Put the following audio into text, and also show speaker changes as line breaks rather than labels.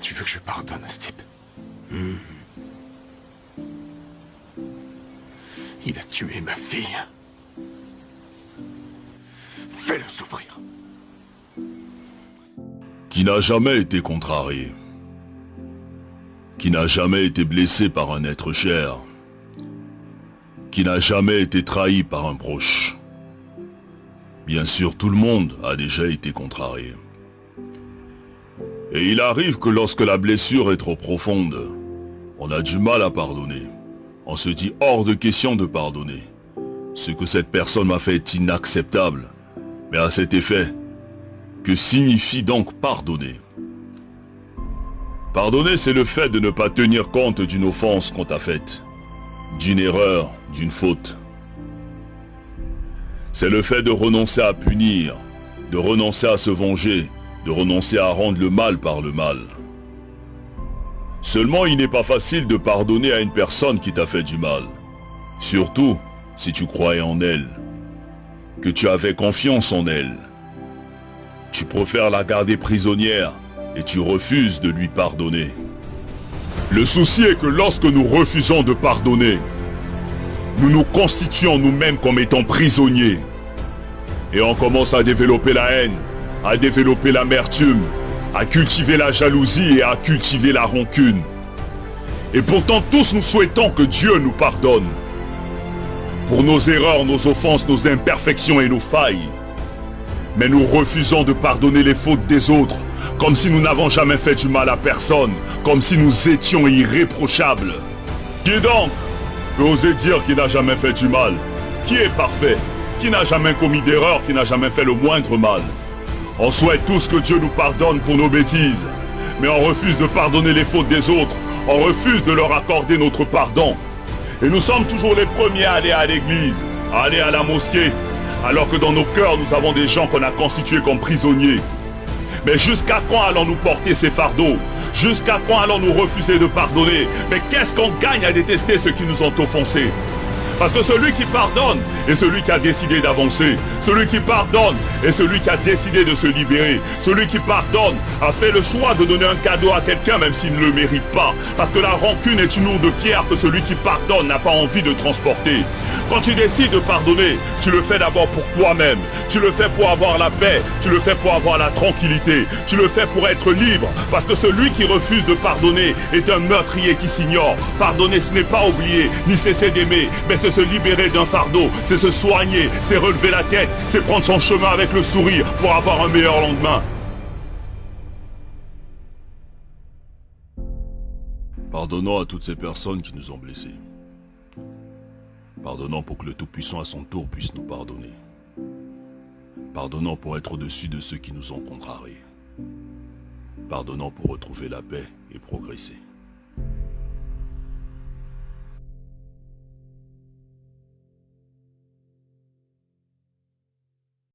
tu veux que je pardonne à ce type? Il a tué ma fille. Fais-le souffrir.
Qui n'a jamais été contrarié, qui n'a jamais été blessé par un être cher, qui n'a jamais été trahi par un proche. Bien sûr, tout le monde a déjà été contrarié. Et il arrive que lorsque la blessure est trop profonde, on a du mal à pardonner. On se dit hors de question de pardonner. Ce que cette personne m'a fait est inacceptable. Mais à cet effet, que signifie donc pardonner? Pardonner, c'est le fait de ne pas tenir compte d'une offense qu'on t'a faite, d'une erreur, d'une faute. C'est le fait de renoncer à punir, de renoncer à se venger, de renoncer à rendre le mal par le mal. Seulement, il n'est pas facile de pardonner à une personne qui t'a fait du mal. Surtout si tu croyais en elle, que tu avais confiance en elle. Tu préfères la garder prisonnière et tu refuses de lui pardonner. Le souci est que lorsque nous refusons de pardonner, nous nous constituons nous-mêmes comme étant prisonniers. Et on commence à développer la haine, à développer l'amertume, à cultiver la jalousie et à cultiver la rancune. Et pourtant tous nous souhaitons que Dieu nous pardonne. Pour nos erreurs, nos offenses, nos imperfections et nos failles. Mais nous refusons de pardonner les fautes des autres, comme si nous n'avons jamais fait du mal à personne, comme si nous étions irréprochables. Qui donc peut oser dire qu'il n'a jamais fait du mal? Qui est parfait? Qui n'a jamais commis d'erreur, qui n'a jamais fait le moindre mal? On souhaite tous que Dieu nous pardonne pour nos bêtises, mais on refuse de pardonner les fautes des autres, on refuse de leur accorder notre pardon. Et nous sommes toujours les premiers à aller à l'église, à aller à la mosquée, alors que dans nos cœurs nous avons des gens qu'on a constitués comme prisonniers. Mais jusqu'à quand allons-nous porter ces fardeaux? Jusqu'à quand allons-nous refuser de pardonner? Mais qu'est-ce qu'on gagne à détester ceux qui nous ont offensés? Parce que celui qui pardonne est celui qui a décidé d'avancer. Celui qui pardonne est celui qui a décidé de se libérer. Celui qui pardonne a fait le choix de donner un cadeau à quelqu'un même s'il ne le mérite pas. Parce que la rancune est une lourde pierre que celui qui pardonne n'a pas envie de transporter. Quand tu décides de pardonner, tu le fais d'abord pour toi-même. Tu le fais pour avoir la paix. Tu le fais pour avoir la tranquillité. Tu le fais pour être libre. Parce que celui qui refuse de pardonner est un meurtrier qui s'ignore. Pardonner, ce n'est pas oublier, ni cesser d'aimer, mais c'est se libérer d'un fardeau, c'est se soigner, c'est relever la tête, c'est prendre son chemin avec le sourire pour avoir un meilleur lendemain. Pardonnons à toutes ces personnes qui nous ont blessés. Pardonnons pour que le Tout-Puissant à son tour puisse nous pardonner. Pardonnons pour être au-dessus de ceux qui nous ont contrariés. Pardonnons pour retrouver la paix et progresser.